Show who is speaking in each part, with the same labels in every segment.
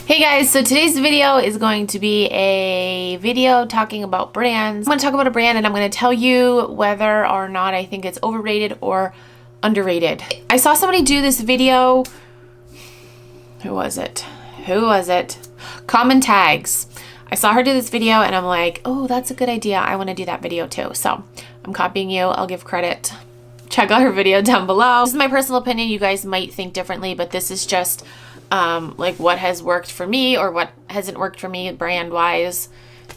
Speaker 1: Hey guys, so today's video is going to be a video talking about brands. I'm going to talk about a brand and I'm going to tell you whether or not I think it's overrated or underrated. I saw somebody do this video. Who was it? Common Tags. I saw her do this video and I'm like, oh, that's a good idea. I want to do that video too. So I'm copying you. I'll give credit. Check out her video down below. This is my personal opinion. You guys might think differently, but this is just like what has worked for me or what hasn't worked for me brand wise.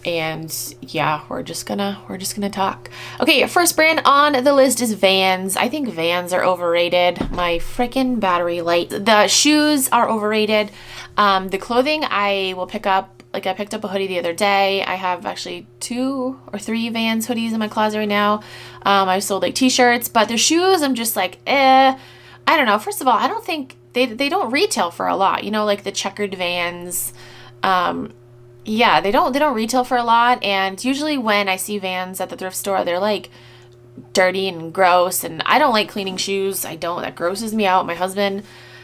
Speaker 1: And yeah, we're just gonna talk. Okay, first brand on the list is Vans. I think Vans are overrated. My freaking battery light. The shoes are overrated. The clothing I will pick up. Like I picked up a hoodie the other day. I have actually 2 or 3 Vans hoodies in my closet right now. I've sold like t-shirts, but their shoes I'm just like, I don't know. First of all, I don't think they don't retail for a lot, you know, like the checkered Vans. Yeah, they don't retail for a lot. And usually when I see Vans at the thrift store, they're like dirty and gross. And I don't like cleaning shoes. That grosses me out. My husband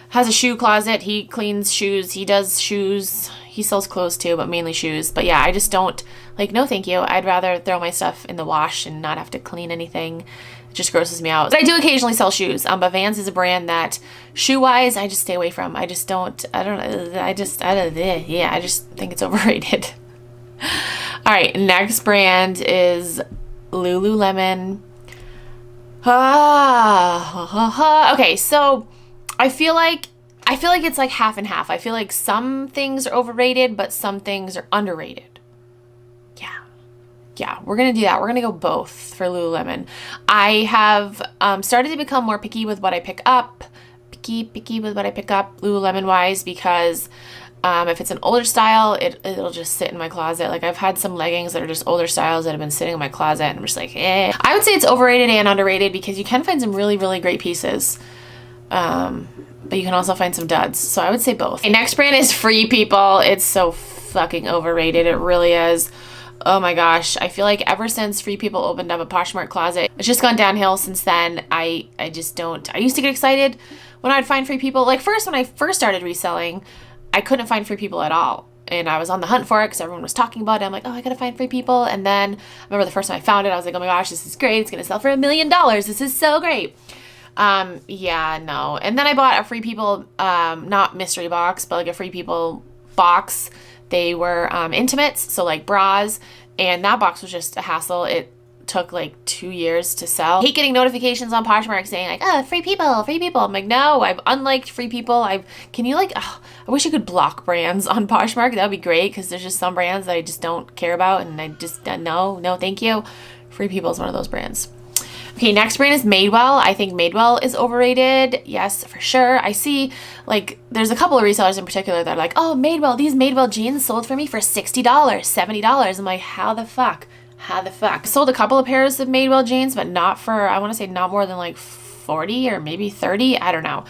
Speaker 1: has a shoe closet. He cleans shoes. He does shoes. He sells clothes too, but mainly shoes. But yeah, I just don't like, no, thank you. I'd rather throw my stuff in the wash and not have to clean anything. It just grosses me out. But I do occasionally sell shoes. But Vans is a brand that shoe-wise, I just stay away from. I just think it's overrated. All right, next brand is Lululemon. Okay, so I feel like it's like half and half. I feel like some things are overrated, but some things are underrated. Yeah, we're going to do that. We're going to go both for Lululemon. I have started to become more picky with what I pick up. Picky with what I pick up Lululemon-wise because if it's an older style, it'll just sit in my closet. Like I've had some leggings that are just older styles that have been sitting in my closet and I'm just like, eh. I would say it's overrated and underrated because you can find some really, really great pieces. But you can also find some duds. So I would say both. Okay, next brand is Free People. It's so fucking overrated. It really is. Oh my gosh. I feel like ever since Free People opened up a Poshmark closet, it's just gone downhill since then. I just don't. I used to get excited when I'd find Free People. Like when I first started reselling, I couldn't find Free People at all. And I was on the hunt for it because everyone was talking about it. I'm like, oh, I gotta find Free People. And then I remember the first time I found it, I was like, oh my gosh, this is great. It's gonna sell for $1 million. This is so great. Yeah, no. And then I bought a Free People, not mystery box, but like a Free People box. They were intimates, so like bras, and that box was just a hassle. It took like 2 years to sell. I hate getting notifications on Poshmark saying like, oh, Free People. I'm like, no, I've unliked Free People. Can you like, oh, I wish you could block brands on Poshmark. That would be great because there's just some brands that I just don't care about and I just, no, thank you. Free People is one of those brands. Okay, next brand is Madewell. I think Madewell is overrated. Yes, for sure. I see, like, there's a couple of resellers in particular that are like, oh, Madewell, these Madewell jeans sold for me for $60, $70. I'm like, how the fuck? I sold a couple of pairs of Madewell jeans, but not for, I want to say not more than like 40 or maybe 30. I don't know.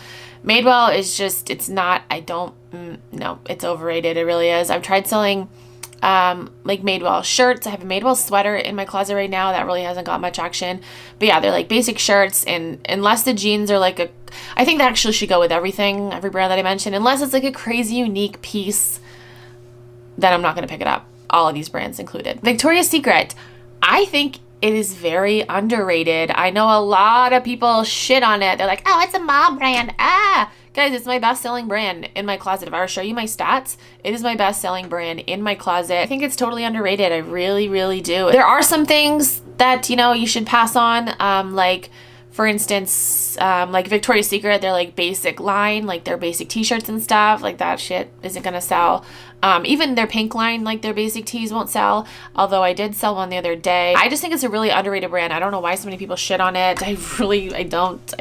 Speaker 1: Madewell is just, it's not, no, it's overrated. It really is. I've tried selling like Madewell shirts. I have a Madewell sweater in my closet right now that really hasn't got much action. But yeah, they're like basic shirts, and unless the jeans are like I think that actually should go with every brand that I mentioned, unless it's like a crazy unique piece, then I'm not going to pick it up. All of these brands included. Victoria's Secret. I think it is very underrated. I know a lot of people shit on it. They're like, oh, it's a mom brand. Guys, it's my best-selling brand in my closet. If I were to show you my stats, it is my best-selling brand in my closet. I think it's totally underrated. I really, really do. There are some things that, you know, you should pass on. Like, for instance, like Victoria's Secret, they're like basic line, like their basic t-shirts and stuff. Like that shit isn't gonna sell. Even their pink line, like their basic tees won't sell. Although I did sell one the other day. I just think it's a really underrated brand. I don't know why so many people shit on it. I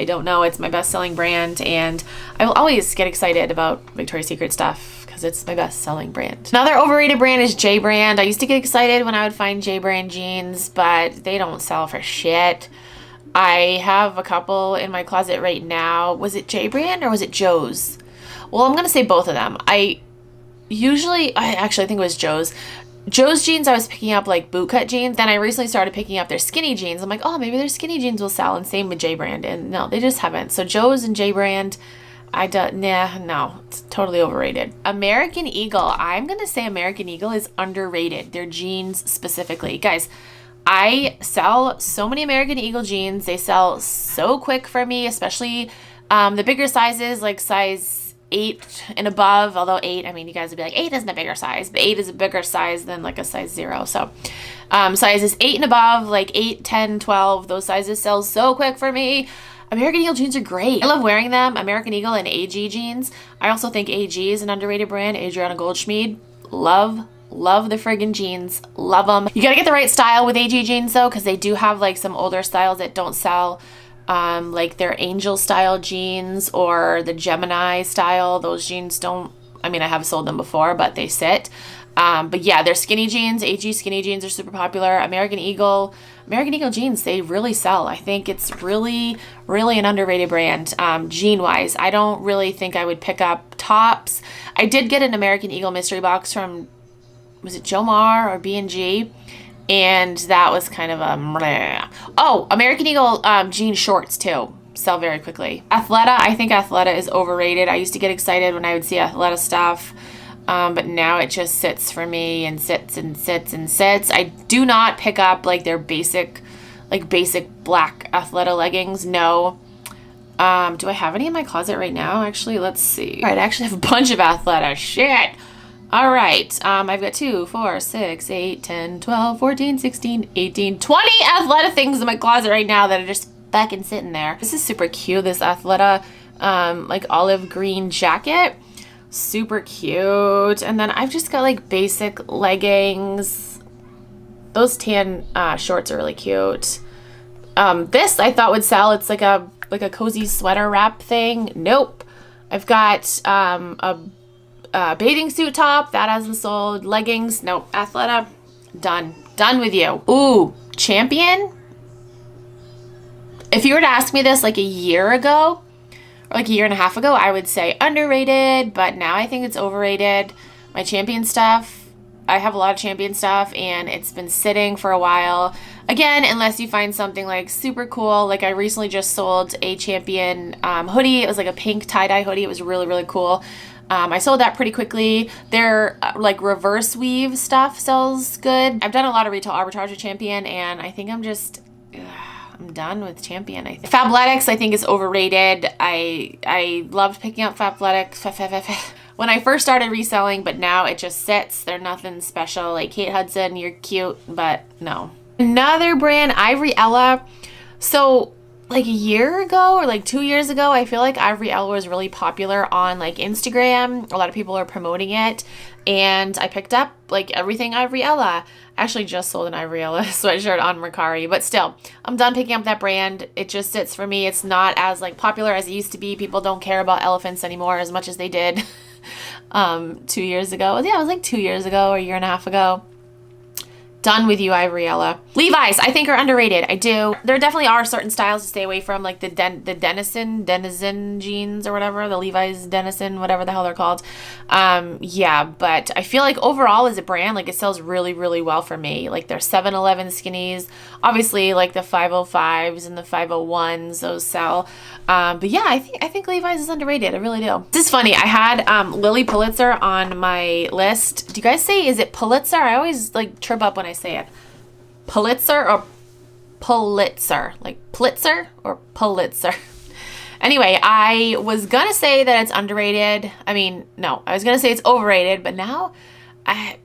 Speaker 1: don't know. It's my best-selling brand, and I will always get excited about Victoria's Secret stuff because it's my best-selling brand. Another overrated brand is J Brand. I used to get excited when I would find J Brand jeans, but they don't sell for shit. I have a couple in my closet right now. Was it J Brand or was it Joe's? Well, I'm gonna say both of them. I actually think it was Joe's. Joe's jeans I was picking up like bootcut jeans. Then I recently started picking up their skinny jeans. I'm like, oh, maybe their skinny jeans will sell, and same with J Brand. And no, they just haven't. So Joe's and J Brand I don't, nah, no, it's totally overrated. American Eagle. I'm going to say American Eagle is underrated. Their jeans specifically. Guys, I sell so many American Eagle jeans. They sell so quick for me, especially the bigger sizes, like size 8 and above. Although 8, I mean, you guys would be like, 8 isn't a bigger size, but 8 is a bigger size than like a size 0. So sizes 8 and above, like 8, 10, 12, those sizes sell so quick for me. American Eagle jeans are great. I love wearing them. American Eagle and AG jeans. I also think AG is an underrated brand. Adriana Goldschmied. Love the friggin' jeans. Love them. You gotta get the right style with AG jeans though, because they do have like some older styles that don't sell. Like their angel style jeans or the Gemini style. Those jeans don't, I mean, I have sold them before, but they sit. But yeah, they're skinny jeans. AG skinny jeans are super popular. American Eagle jeans, they really sell. I think it's really an underrated brand, jean-wise. I don't really think I would pick up tops. I did get an American Eagle mystery box from, was it Jomar or B&G? And that was kind of a meh. Oh, American Eagle jean shorts too. Sell very quickly. Athleta, I think Athleta is overrated. I used to get excited when I would see Athleta stuff. But now it just sits for me and sits and sits and sits. I do not pick up like their basic black Athleta leggings. No. Do I have any in my closet right now? Actually, let's see. All right, I actually have a bunch of Athleta. Shit. All right. I've got 2, 4, 6, 8, 10, 12, 14, 16, 18, 20 Athleta things in my closet right now that are just fucking sitting there. This is super cute. This Athleta, like olive green jacket. Super cute. And then I've just got like basic leggings. Those tan shorts are really cute. This I thought would sell. It's like a cozy sweater wrap thing. Nope. I've got a bathing suit top that hasn't sold. Leggings. Nope. Athleta. Done with you. Ooh, Champion. If you were to ask me this like a year ago, like a year and a half ago, I would say underrated, but now I think it's overrated. My Champion stuff, I have a lot of Champion stuff and it's been sitting for a while. Again, unless you find something like super cool. Like I recently just sold a Champion hoodie. It was like a pink tie-dye hoodie. It was really cool. I sold that pretty quickly. Their like reverse weave stuff sells good. I've done a lot of retail arbitrage with Champion and I think I'm done with Champion. I think Fabletics I think is overrated. I loved picking up Fabletics when I first started reselling, but now it just sits. They're nothing special. Like Kate Hudson, you're cute, but no. Another brand, Ivoryella. So like a year ago or like 2 years ago, I feel like Ivoryella was really popular on like Instagram. A lot of people are promoting it. And I picked up like everything Ivoryella. I actually just sold an Ivoryella sweatshirt on Mercari, but still, I'm done picking up that brand. It just sits for me. It's not as like popular as it used to be. People don't care about elephants anymore as much as they did 2 years ago. Yeah, it was like 2 years ago or a year and a half ago. Done with you, Ivoryella. Levi's, I think, are underrated. I do. There definitely are certain styles to stay away from, like the Denizen jeans or whatever, the Levi's Denizen, whatever the hell they're called. Yeah, but I feel like overall as a brand, like it sells really well for me. Like their 7-Eleven skinnies, obviously like the 505s and the 501s, those sell. But yeah, I think Levi's is underrated. I really do. This is funny. I had Lily Pulitzer on my list. Do you guys say, is it Pulitzer? I always like trip up when I say it. Pulitzer or Pulitzer? Like Pulitzer or Pulitzer? Anyway, I was gonna say that it's underrated. I mean, no, I was gonna say it's overrated, but now I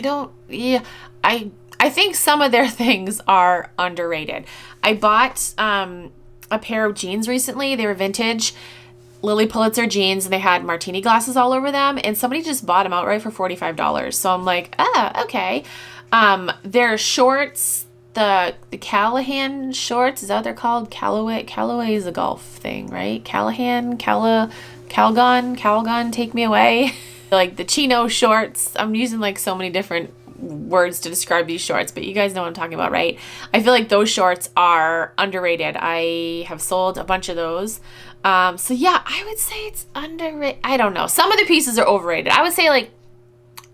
Speaker 1: don't, yeah, I think some of their things are underrated. I bought a pair of jeans recently. They were vintage Lily Pulitzer jeans and they had martini glasses all over them, and somebody just bought them outright for $45. So I'm like, okay. Their shorts, the Callahan shorts, is that what they're called? Callaway is a golf thing, right? Calgon, take me away. Like the chino shorts. I'm using like so many different words to describe these shorts, but you guys know what I'm talking about, right? I feel like those shorts are underrated. I have sold a bunch of those. So yeah, I would say it's underrated. I don't know. Some of the pieces are overrated. I would say like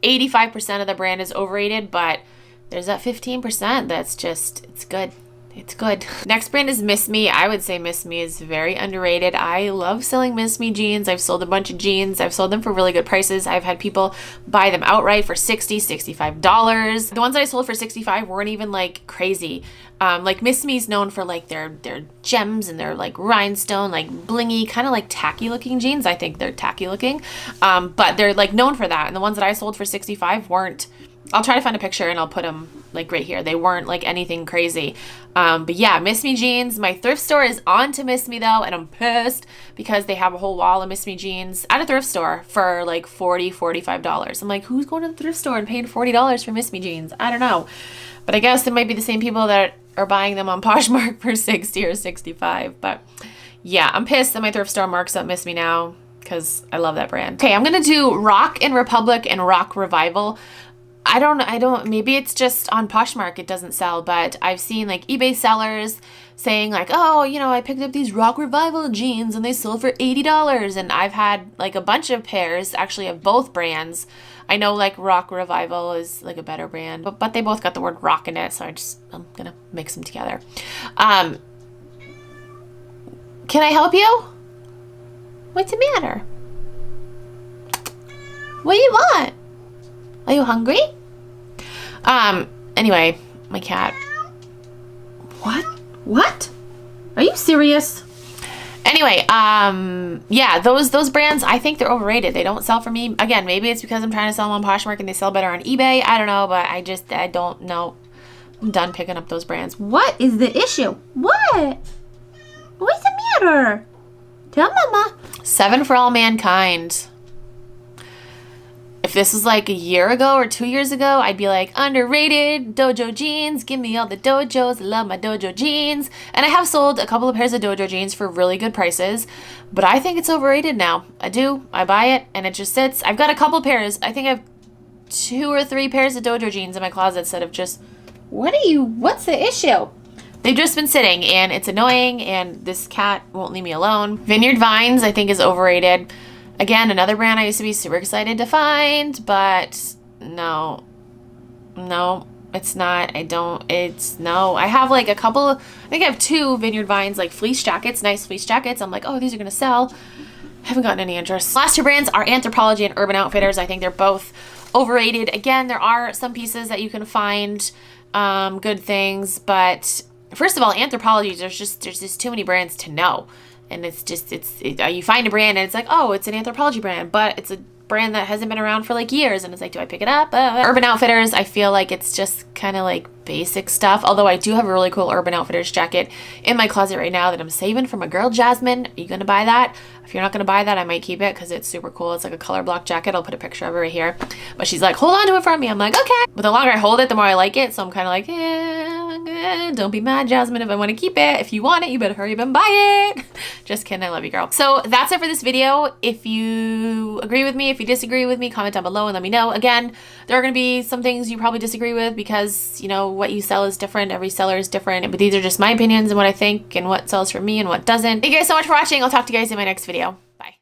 Speaker 1: 85% of the brand is overrated, but there's that 15% that's just, it's good. It's good. Next brand is Miss Me. I would say Miss Me is very underrated. I love selling Miss Me jeans. I've sold a bunch of jeans. I've sold them for really good prices. I've had people buy them outright for $60, $65. The ones that I sold for $65 weren't even like crazy. Like Miss Me's known for like their gems and their like rhinestone, like blingy, kind of like tacky looking jeans. I think they're tacky looking, but they're like known for that. And the ones that I sold for $65 weren't. I'll try to find a picture and I'll put them like right here. They weren't like anything crazy. But yeah, Miss Me jeans. My thrift store is on to Miss Me though, and I'm pissed because they have a whole wall of Miss Me jeans at a thrift store for like $40, $45. I'm like, who's going to the thrift store and paying $40 for Miss Me jeans? I don't know. But I guess it might be the same people that are buying them on Poshmark for $60 or $65. But yeah, I'm pissed that my thrift store marks up Miss Me now because I love that brand. Okay, I'm going to do Rock and Republic and Rock Revival. I don't, maybe it's just on Poshmark it doesn't sell, but I've seen like eBay sellers saying like, oh, you know, I picked up these Rock Revival jeans and they sold for $80. And I've had like a bunch of pairs actually of both brands. I know like Rock Revival is like a better brand, but they both got the word rock in it. So I'm gonna mix them together. Can I help you? What's the matter? What do you want? Are you hungry? Anyway, my cat. What? Are you serious? Anyway, yeah, those brands, I think they're overrated. They don't sell for me. Again, maybe it's because I'm trying to sell them on Poshmark and they sell better on eBay. I don't know, but I don't know. I'm done picking up those brands. What is the issue? What? What's the matter? Tell Mama. 7 for All Mankind. If this was like a year ago or 2 years ago, I'd be like, underrated, dojo jeans, give me all the dojos, I love my dojo jeans. And I have sold a couple of pairs of dojo jeans for really good prices, but I think it's overrated now. I do, I buy it, and it just sits. I've got a couple pairs. I think I have 2 or 3 pairs of dojo jeans in my closet instead of just, what's the issue? They've just been sitting, and it's annoying, and this cat won't leave me alone. Vineyard Vines, I think, is overrated. Again, another brand I used to be super excited to find, but no, it's not. No. I have like a couple, I think I have 2 Vineyard Vines, like fleece jackets, nice fleece jackets. I'm like, oh, these are going to sell. I haven't gotten any interest. Last 2 brands are Anthropologie and Urban Outfitters. I think they're both overrated. Again, there are some pieces that you can find good things, but first of all, Anthropologie, there's just too many brands to know. And you find a brand and it's like, oh, it's an Anthropologie brand, but it's a brand that hasn't been around for like years. And it's like, do I pick it up? Urban Outfitters, I feel like it's just kind of like basic stuff. Although I do have a really cool Urban Outfitters jacket in my closet right now that I'm saving for my girl Jasmine. Are you going to buy that? If you're not going to buy that, I might keep it because it's super cool. It's like a color block jacket. I'll put a picture of it right here. But she's like, hold on to it for me. I'm like, okay. But the longer I hold it, the more I like it. So I'm kind of like, don't be mad, Jasmine, if I want to keep it. If you want it, you better hurry up and buy it. Just kidding. I love you, girl. So that's it for this video. If you agree with me, if you disagree with me, comment down below and let me know. Again, there are going to be some things you probably disagree with because, you know, what you sell is different. Every seller is different. But these are just my opinions and what I think and what sells for me and what doesn't. Thank you guys so much for watching. I'll talk to you guys in my next video. Bye.